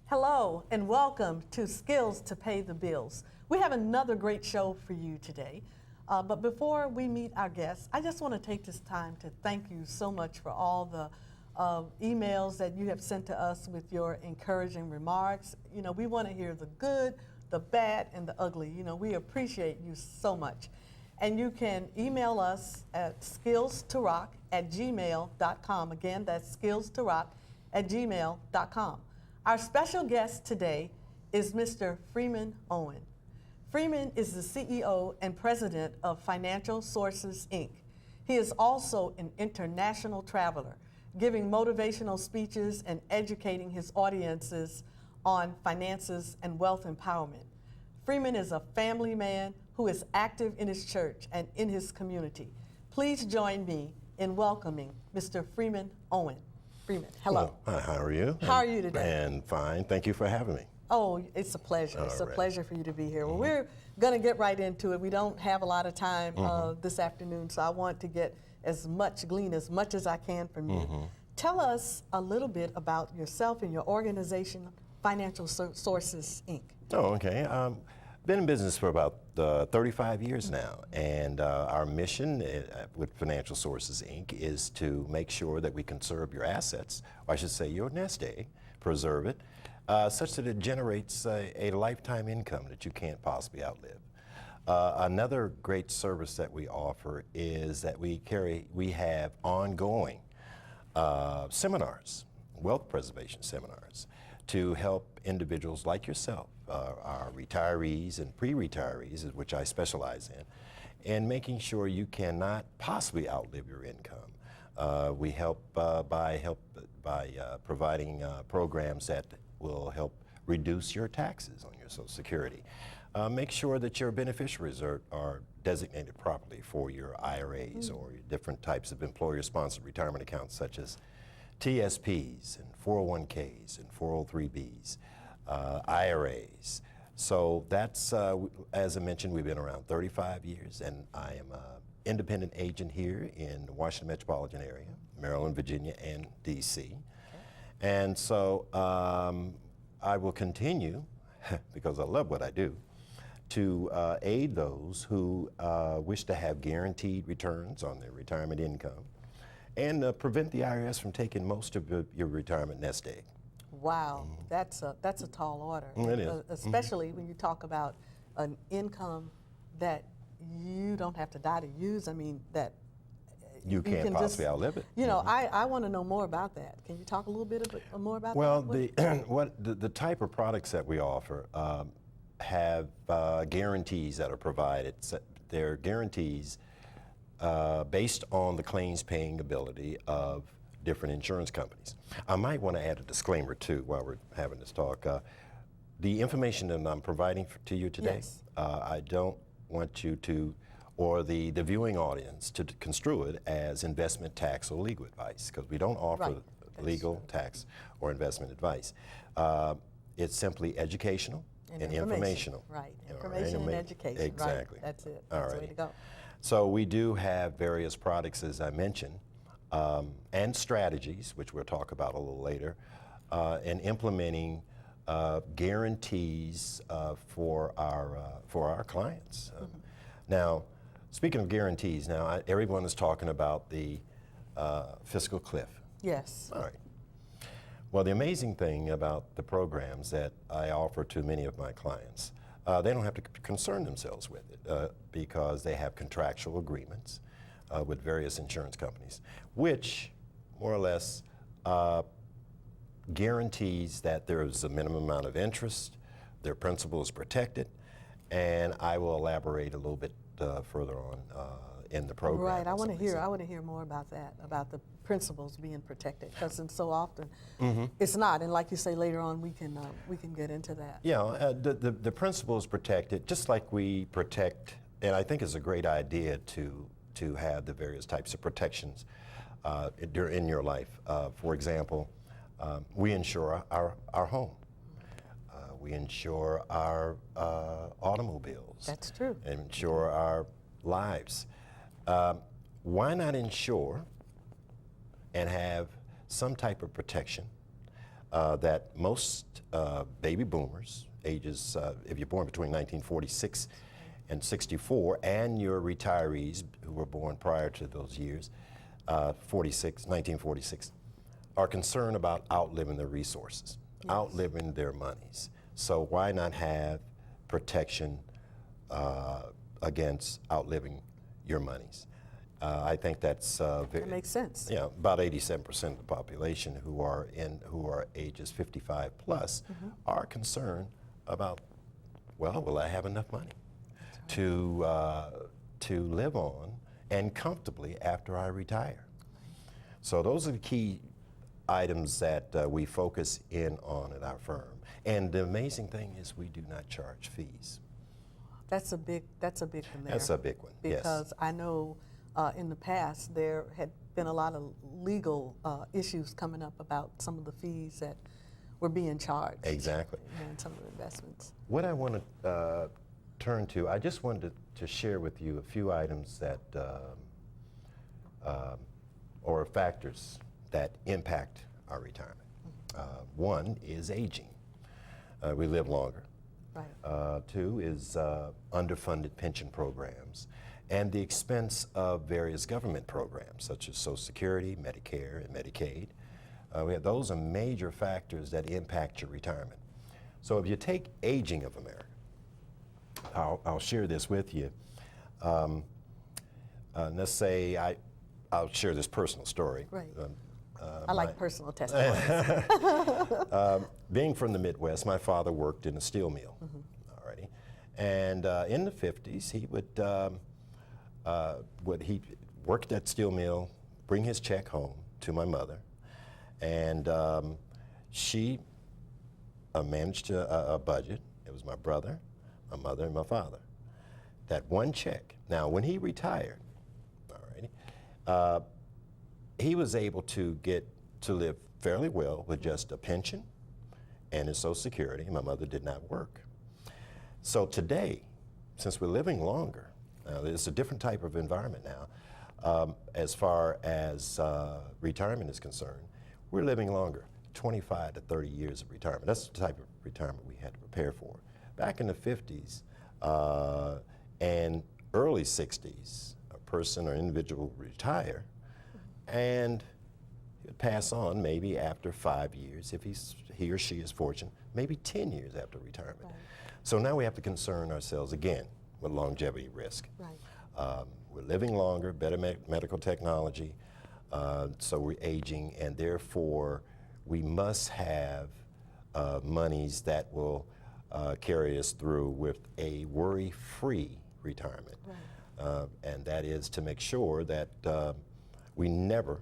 Hello and welcome to Skills to Pay the Bills. We have another great show for you today. But before we meet our guests, I just want to take this time to thank you so much for all the emails that you have sent to us with your encouraging remarks. You know, we want to hear the good, the bad, and the ugly. You know, we appreciate you so much. And you can email us at skillstorock@gmail.com. Again, that's skillstorock@gmail.com. Our special guest today is Mr. Freeman OWEN. Freeman is the CEO and president of Financial Sources, Inc. He is also an international traveler, giving motivational speeches and educating his audiences on finances and wealth empowerment. Freeman is a family man who is active in his church and in his community. Please join me in welcoming Mr. Freeman OWEN. Freeman, hello. Hi, how are you? How are you today? And fine. Thank you for having me. Oh, it's a pleasure. It's a pleasure for you to be here. Well, we're going to get right into it. We don't have a lot of time this afternoon, so I want to glean as much as I can from you. Tell us a little bit about yourself and your organization, Financial Sources, Inc. Oh, okay. Been in business for about 35 years now, and our mission with Financial Sources, Inc. is to make sure that we conserve your assets, or I should say your nest egg, preserve it, such that it generates a lifetime income that you can't possibly outlive. Another great service that we offer is that we have ongoing seminars, wealth preservation seminars, to help individuals like yourself, our retirees and pre-retirees, which I specialize in making sure you cannot possibly outlive your income. We help by providing programs that will help reduce your taxes on your Social Security. Make sure that your beneficiaries are designated properly for your IRAs or your different types of employer-sponsored retirement accounts, such as TSPs and 401ks and 403bs, IRAs. So that's, as I mentioned, we've been around 35 years, and I am an independent agent here in the Washington metropolitan area, Maryland, Virginia, and DC. And so I will continue, because I love what I do, to aid those who wish to have guaranteed returns on their retirement income and prevent the IRS from taking most of your retirement nest egg. Wow, that's a tall order. It is. Especially when you talk about an income that you don't have to die to use. I mean, that you can't possibly outlive it. You know, I want to know more about that. Can you talk a little bit more about that? Well, the type of products that we offer have guarantees that are provided. They're guarantees based on the claims paying ability of different insurance companies. I might want to add a disclaimer too while we're having this talk. The information that I'm providing to you today, yes. I don't want you to, or the viewing audience, to construe it as investment, tax, or legal advice, because we don't offer legal, tax, or investment advice. It's simply educational and informational. Right, information and education. Exactly. Right. That's it. All That's right. the way to go. So we do have various products, as I mentioned, and strategies, which we'll talk about a little later, and implementing guarantees for our clients. Now, speaking of guarantees, now everyone is talking about the fiscal cliff. Yes. All right. Well, the amazing thing about the programs that I offer to many of my clients, they don't have to concern themselves with it because they have contractual agreements with various insurance companies, which more or less guarantees that there is a minimum amount of interest, their principal is protected, and I will elaborate a little bit further on in the program. Right, I want to hear more about that, about the principles being protected, because so often it's not, and like you say later on, we can get into that. Yeah, the principal is protected, just like we protect, and I think it's a great idea to have the various types of protections in your life. For example, we insure our home. We insure our automobiles. That's true. And insure our lives. Why not insure and have some type of protection that most baby boomers, ages, if you're born between 1946 and 64, and your retirees who were born prior to those years, 1946, are concerned about outliving their resources, outliving their monies. So why not have protection against outliving your monies? I think that's That makes sense. Yeah, about 87% of the population who are ages 55 plus are concerned about, well, will I have enough money to live on and comfortably after I retire? So those are the key items that we focus in on at our firm. And the amazing thing is we do not charge fees. That's a big one there. That's a big one, yes. Because I know in the past there had been a lot of legal issues coming up about some of the fees that were being charged. Exactly. In some of the investments. What I want to turn to, I just wanted to share with you a few items that, or factors that impact our retirement. One is aging. We live longer. Right. Two is underfunded pension programs and the expense of various government programs such as Social Security, Medicare, and Medicaid. Those are major factors that impact your retirement. So if you take aging of America, I'll share this with you. Let's say I'll share this personal story. Right. I like personal testimonies. Being from the Midwest, my father worked in a steel mill. Alrighty, and in the 50s, he he worked at steel mill, bring his check home to my mother, and she managed a budget. It was my brother, my mother, and my father. That one check. Now, when he retired, alrighty, he was able to get to live fairly well with just a pension and his Social Security. My mother did not work. So today, since we're living longer, it's a different type of environment now, as far as retirement is concerned. We're living longer, 25 to 30 years of retirement. That's the type of retirement we had to prepare for. Back in the 50s and early 60s, a person or individual would retire and pass on maybe after 5 years, if he or she is fortunate, maybe 10 years after retirement. Right. So now we have to concern ourselves again with longevity risk. Right. We're living longer, better medical technology, so we're aging, and therefore we must have monies that will carry us through with a worry-free retirement. Right. And that is to make sure that we never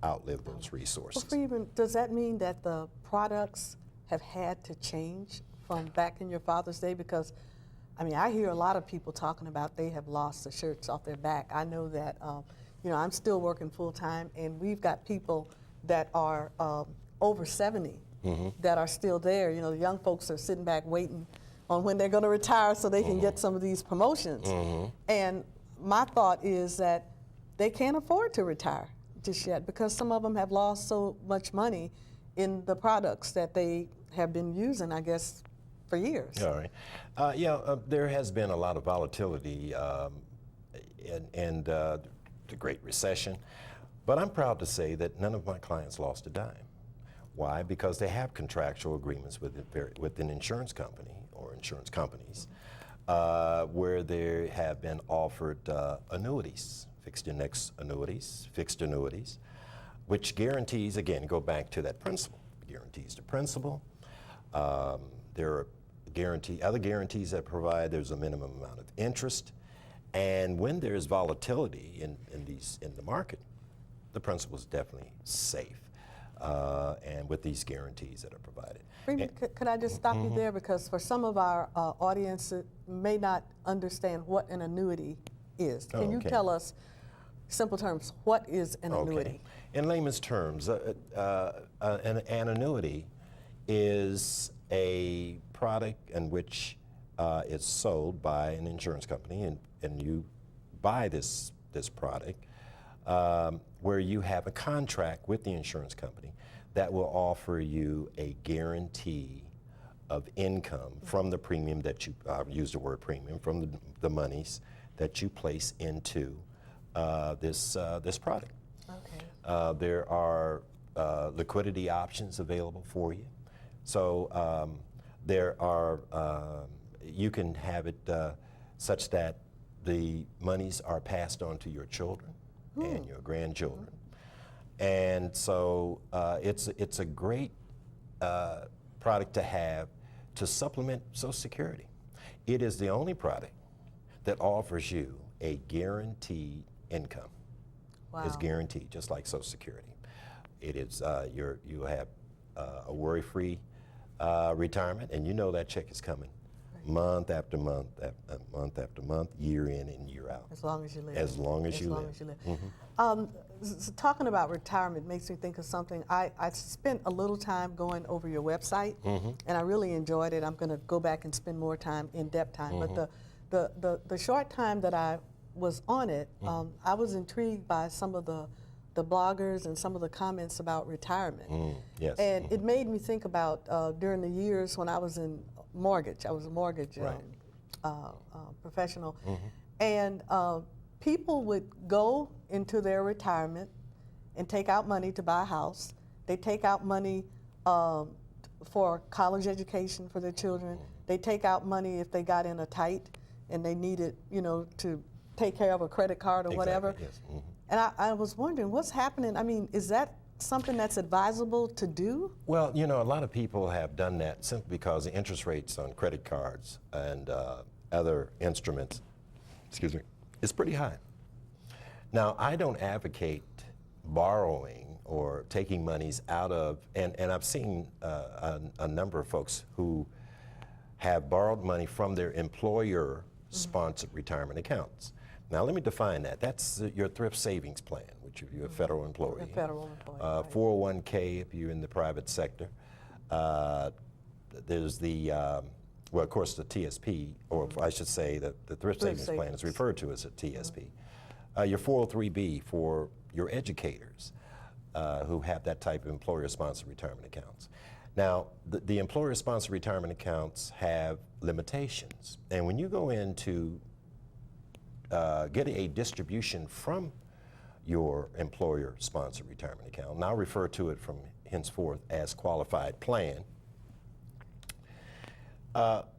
outlive those resources. Well, Freeman, does that mean that the products have had to change from back in your father's day? Because, I mean, I hear a lot of people talking about they have lost the shirts off their back. I know that, you know, I'm still working full-time, and we've got people that are over 70 that are still there. You know, the young folks are sitting back waiting on when they're going to retire so they can get some of these promotions. And my thought is that they can't afford to retire just yet because some of them have lost so much money in the products that they have been using, I guess, for years. All right. There has been a lot of volatility and the Great Recession, but I'm proud to say that none of my clients lost a dime. Why? Because they have contractual agreements with an insurance company or insurance companies where they have been offered annuities, fixed index annuities, fixed annuities, which guarantees, again, go back to that principle, guarantees the principle. There are other guarantees that provide there's a minimum amount of interest, and when there's volatility in the market, the principle is definitely safe, and with these guarantees that are provided. Freeman, could I just stop you there, because for some of our audience may not understand what an annuity is. Can you tell us, simple terms, what is an annuity? In layman's terms, an annuity is a product in which it's sold by an insurance company, and you buy this product where you have a contract with the insurance company that will offer you a guarantee of income from the premium that you, use the word premium, from the monies that you place into this product. Okay. There are liquidity options available for you. So there are, you can have it such that the monies are passed on to your children and your grandchildren. And so it's a great product to have to supplement Social Security. It is the only product that offers you a guaranteed income. Wow. It's guaranteed, just like Social Security. It is, you have a worry-free retirement, and you know that check is coming month after month, month after month, year in and year out. As long as you live. As long as you live. As you live. Talking about retirement makes me think of something. I spent a little time going over your website, and I really enjoyed it. I'm going to go back and spend more time, in-depth time. But the short time that I was on it, I was intrigued by some of the bloggers and some of the comments about retirement. Yes. And it made me think about during the years when I was in mortgage. I was a mortgage professional. And people would go into their retirement and take out money to buy a house. They take out money for college education for their children. They take out money if they got in a tight and they needed, you know, to take care of a credit card or whatever. Yes. And I was wondering, what's happening? I mean, is that something that's advisable to do? Well, you know, a lot of people have done that simply because the interest rates on credit cards and other instruments, excuse me, is pretty high. Now, I don't advocate borrowing or taking monies out of, and I've seen a number of folks who have borrowed money from their employer-sponsored retirement accounts. Now, let me define that. That's your thrift savings plan, which if you're a federal employee. A federal employee. Right. 401k if you're in the private sector. There's the, well, of course, the TSP, or I should say that the thrift savings plan is referred to as a TSP. Your 403b for your educators who have that type of employer-sponsored retirement accounts. Now, the employer-sponsored retirement accounts have limitations. And when you go into get a distribution from your employer-sponsored retirement account, and I'll refer to it from henceforth as qualified plan,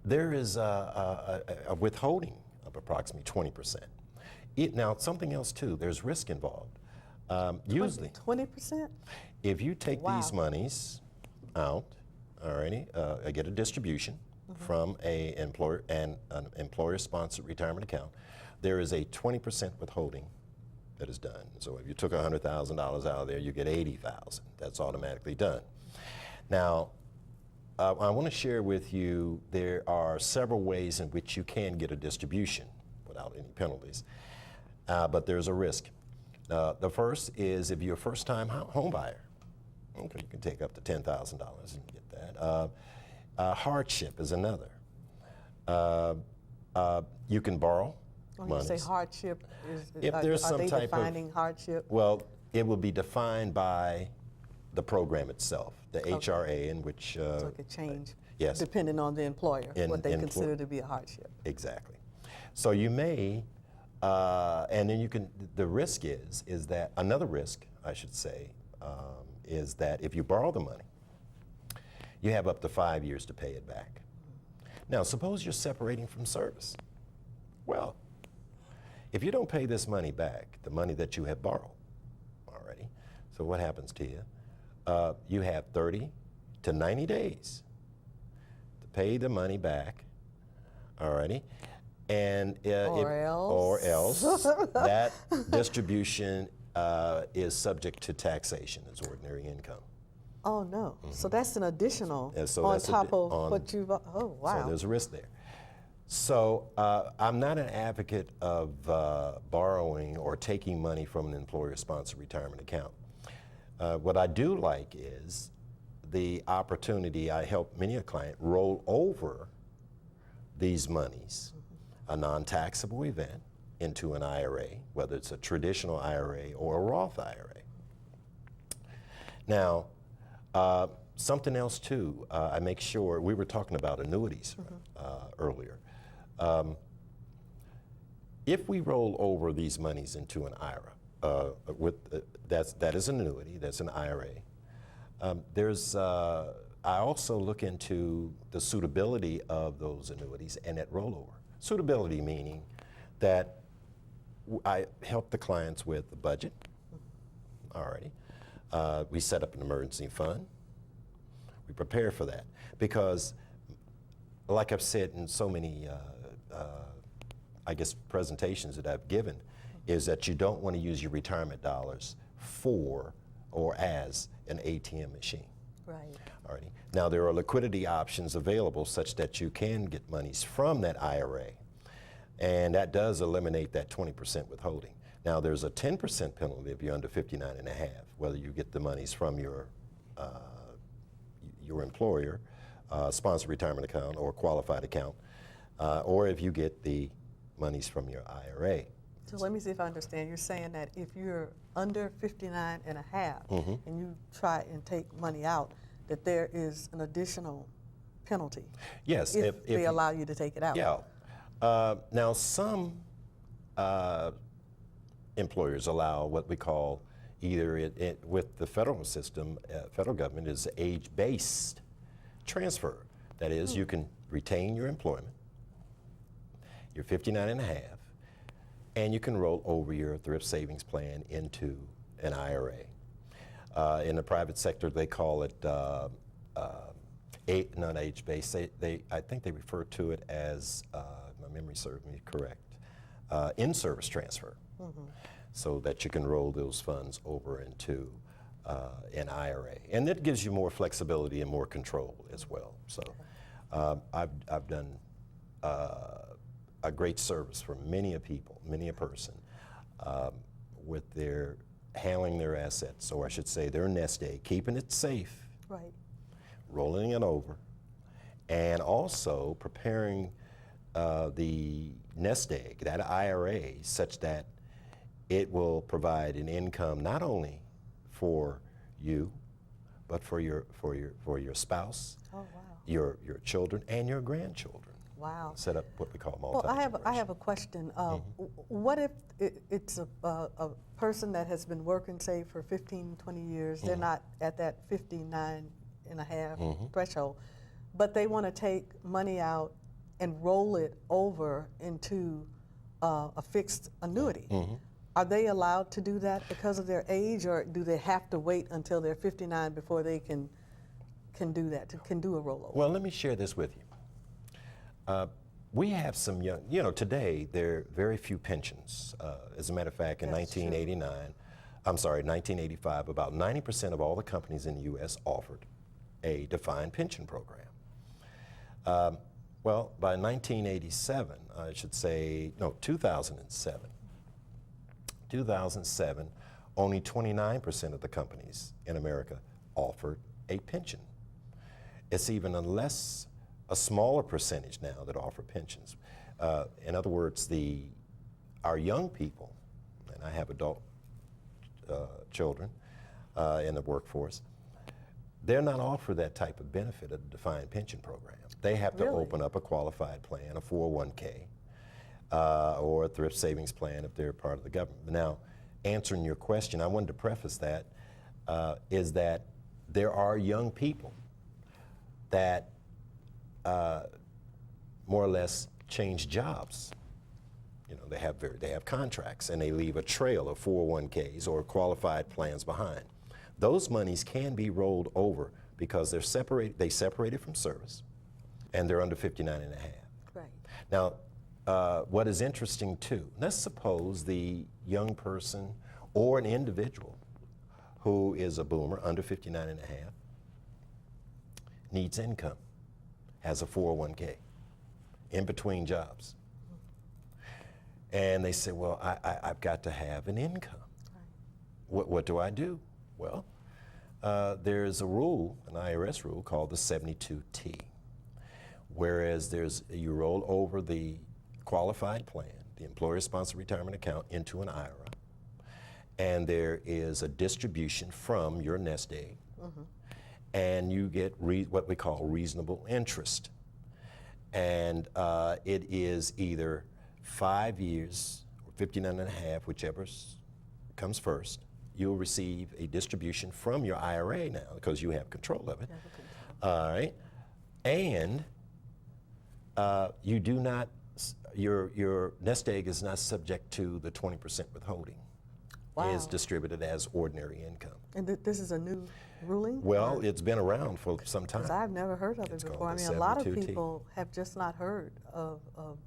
there is a withholding of approximately 20%. Now, something else too, there's risk involved. Usually, 20%? if you take these monies out, alrighty, I get a distribution from an employer-sponsored retirement account, there is a 20% withholding that is done. So if you took $100,000 out of there, you get $80,000. That's automatically done. Now, I want to share with you there are several ways in which you can get a distribution without any penalties, but there's a risk. The first is if you're a first-time home buyer. Okay, you can take up to $10,000 and get that. Hardship is another. You can borrow. When you say hardship, if there's some they type defining hardship? Well, it will be defined by the program itself, the HRA, in which so it could change yes, depending on the employer, what they consider to be a hardship. Exactly. So you may, and then you can, the risk is that, another risk, I should say, is that if you borrow the money, you have up to 5 years to pay it back. Now, suppose you're separating from service. Well, if you don't pay this money back, the money that you have borrowed already, so what happens to you? You have 30 to 90 days to pay the money back, already, and or else that distribution is subject to taxation as ordinary income. Oh no! So that's an additional so on top of what you've. Oh wow! So there's a risk there. So I'm not an advocate of borrowing or taking money from an employer-sponsored retirement account. What I do like is the opportunity. I help many a client roll over these monies, a non-taxable event, into an IRA, whether it's a traditional IRA or a Roth IRA. Now, Something else too, I make sure, we were talking about annuities earlier. If we roll over these monies into an IRA, that is an annuity, that's an IRA. I also look into the suitability of those annuities and that rollover. Suitability meaning that I help the clients with the budget already. We set up an emergency fund. We prepare for that because, like I've said in so many, I guess, presentations that I've given, is that you don't want to use your retirement dollars for or as an ATM machine. Right. Alrighty. Now there are liquidity options available such that you can get monies from that IRA, and that does eliminate that 20% withholding. Now there's a 10% penalty if you're under 59 and a half, whether you get the monies from your employer, sponsored retirement account or qualified account, or if you get the monies from your IRA. So let me see if I understand. You're saying that if you're under 59 and a half and you try and take money out, that there is an additional penalty. Yes. If they allow you to take it out. Yeah. Now some employers allow what we call either with the federal system, federal government is age-based transfer. That is, you can retain your employment, you're 59 and a half, and you can roll over your thrift savings plan into an IRA. In the private sector, they call it not age-based. I think they refer to it as, my memory serves me correct, in-service transfer, so that you can roll those funds over into an IRA. And that gives you more flexibility and more control as well. So I've done a great service for many a people, many a person, with their handling their assets, or I should say their nest egg, keeping it safe, right, rolling it over, and also preparing the nest egg, that IRA, such that it will provide an income not only for you, but for your spouse, your children, and your grandchildren. Wow. Set up what we call multi-generation. Well, I have a question. What if it's a person that has been working, say, for 15, 20 years, they're not at that 59 and a half threshold, but they want to take money out and roll it over into a fixed annuity. Are they allowed to do that because of their age, or do they have to wait until they're 59 before they can do that, can do a rollover? Well, let me share this with you. We have some young, today there are very few pensions. As a matter of fact, in 1985, about 90% of all the companies in the U.S. offered a defined pension program. Well, by 1987, I should say, no, 2007, only 29% of the companies in America offered a pension. It's even a smaller percentage now that offer pensions. In other words, our young people, and I have adult children in the workforce, they're not offered that type of benefit of the defined pension program. They have to open up a qualified plan, a 401k, or a thrift savings plan if they're part of the government. Now, answering your question, I wanted to preface that, is that there are young people that more or less change jobs. They have contracts and they leave a trail of 401ks or qualified plans behind. Those monies can be rolled over because they separated from service and they're under 59 and a half. Right. Now, what is interesting too, let's suppose the young person or an individual who is a boomer under 59 and a half needs income, has a 401k in between jobs. And they say, well, I've got to have an income. Right. What do I do? Well, there's a rule, an IRS rule called the 72T, whereas you roll over the qualified plan, the employer-sponsored retirement account, into an IRA, and there is a distribution from your nest egg, and you get what we call reasonable interest. And it is either 5 years or 59 and a half, whichever comes first. You'll receive a distribution from your IRA now because you have control of it. All right. And you do not, your nest egg is not subject to the 20% withholding. Wow. It's distributed as ordinary income. And this is a new ruling? Well, it's been around for some time. Because I've never heard of it It's before. I called mean, the a lot of 72T. people have just not heard of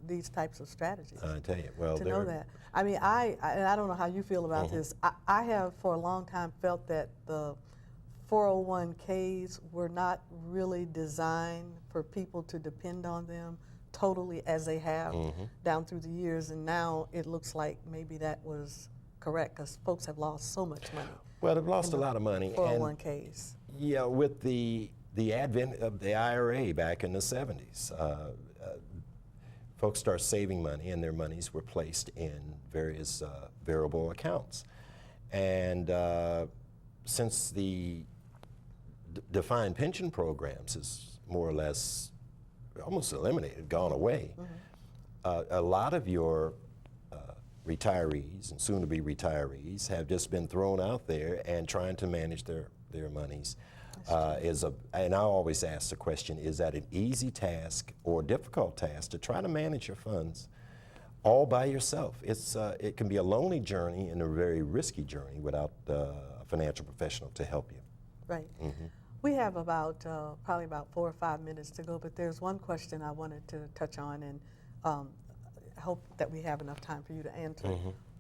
these types of strategies. I tell you, well, To know that. I mean, and I don't know how you feel about this. I have for a long time felt that the 401ks were not really designed for people to depend on them totally as they have down through the years, and now it looks like maybe that was correct because folks have lost so much money. Well, they've lost a lot of money. 401ks. Yeah, with the advent of the IRA back in the 70s, folks start saving money, and their monies were placed in various variable accounts. And since the defined pension programs is more or less almost eliminated, gone away, a lot of your retirees and soon-to-be retirees have just been thrown out there and trying to manage their monies. And I always ask the question, is that an easy task or difficult task to try to manage your funds all by yourself? It can be a lonely journey and a very risky journey without a financial professional to help you. Right. We have about probably about 4 or 5 minutes to go, but there's one question I wanted to touch on, and hope that we have enough time for you to answer.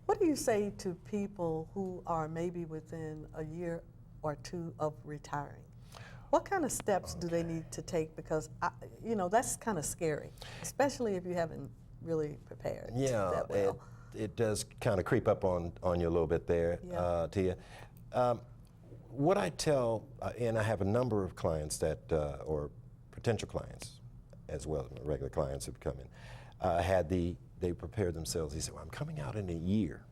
What do you say to people who are maybe within a year or two of retiring? What kind of steps do they need to take? Because, you know, that's kind of scary, especially if you haven't really prepared that well. It does kind of creep up on you a little bit there, Tia. What I tell, and I have a number of clients that, or potential clients, as well as regular clients who've come in, they prepared themselves. They said, well, I'm coming out in a year.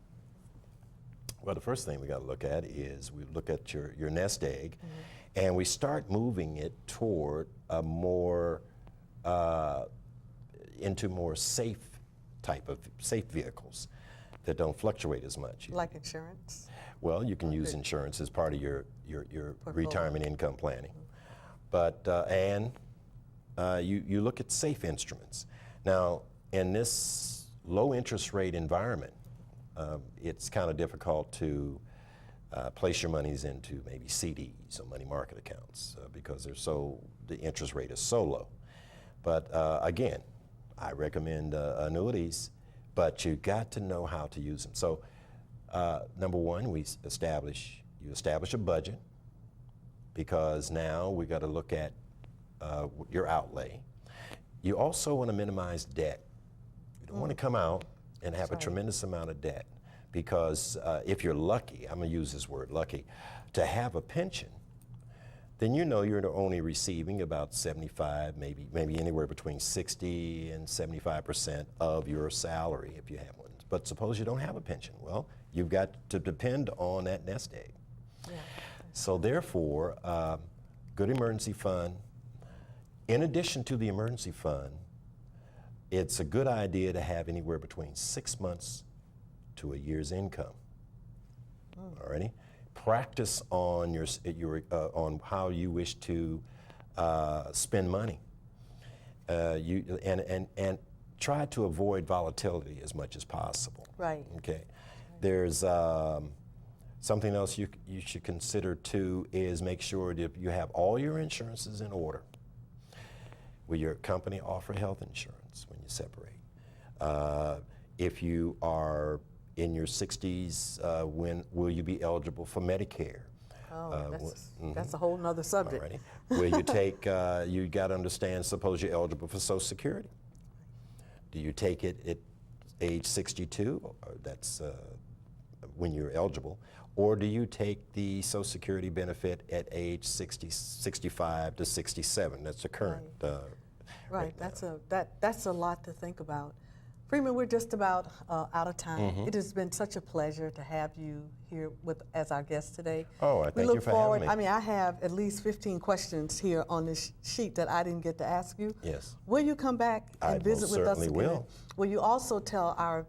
Well, the first thing we got to look at is we look at your nest egg, and we start moving it toward a more, into more safe vehicles that don't fluctuate as much. Like insurance? Well, you can use insurance as part of your retirement income planning. But, you look at safe instruments. Now, in this low interest rate environment, it's kind of difficult to place your monies into maybe CDs or money market accounts because the interest rate is so low. But again, I recommend annuities, but you got to know how to use them. So number one, you establish a budget, because now we got to look at your outlay. You also want to minimize debt. You don't want to come out and have a tremendous amount of debt, because if you're lucky, I'm going to use this word lucky, to have a pension, then you know you're only receiving about 75, maybe anywhere between 60 and 75% of your salary if you have one. But suppose you don't have a pension. Well, you've got to depend on that nest egg. So therefore, good emergency fund. In addition to the emergency fund, it's a good idea to have anywhere between 6 months to a year's income. Alrighty, practice on on how you wish to spend money. And try to avoid volatility as much as possible. Right. Okay. There's something else you should consider too, is make sure that you have all your insurances in order. Will your company offer health insurance when you separate? If you are in your 60s, when will you be eligible for Medicare? Oh, that's a whole nother subject. Alrighty. Will you take, you got to understand, suppose you're eligible for Social Security. Do you take it at age 62? That's when you're eligible. Or do you take the Social Security benefit at age 65 to 67? That's the current. Right. That's a lot to think about Freeman, we're just about out of time. It has been such a pleasure to have you here as our guest today. Oh, I thank you for having me. I mean, I have at least 15 questions here on this sheet that I didn't get to ask you. Yes. Will you come back and visit with us again? I certainly will. Will you also tell our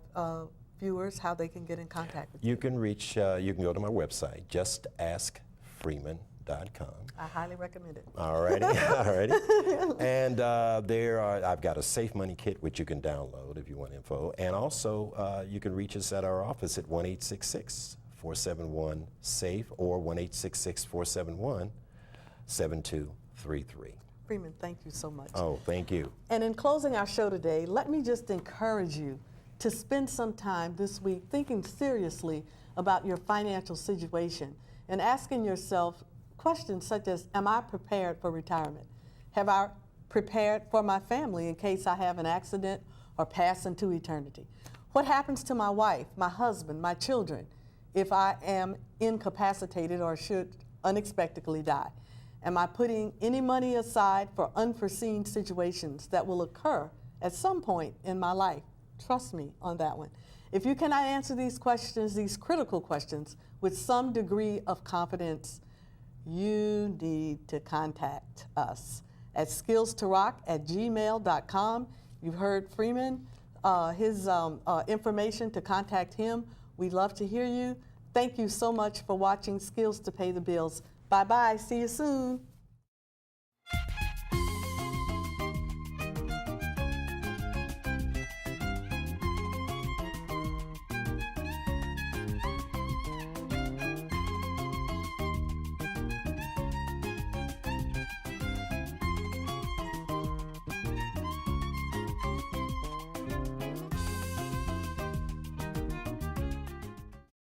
viewers how they can get in contact with you? You can reach, you can go to my website, justaskfreeman.com. I highly recommend it. All righty, all righty. And I've got a Safe Money Kit which you can download if you want info. And also, you can reach us at our office at 1-866-471-SAFE or 1-866-471-7233. Freeman, thank you so much. Oh, thank you. And in closing our show today, let me just encourage you to spend some time this week thinking seriously about your financial situation and asking yourself questions such as, am I prepared for retirement? Have I prepared for my family in case I have an accident or pass into eternity? What happens to my wife, my husband, my children if I am incapacitated or should unexpectedly die? Am I putting any money aside for unforeseen situations that will occur at some point in my life? Trust me on that one. If you cannot answer these questions, these critical questions, with some degree of confidence, you need to contact us at skillstorock@gmail.com. You've heard Freeman, his information to contact him. We'd love to hear you. Thank you so much for watching Skills to Pay the Bills. Bye-bye. See you soon.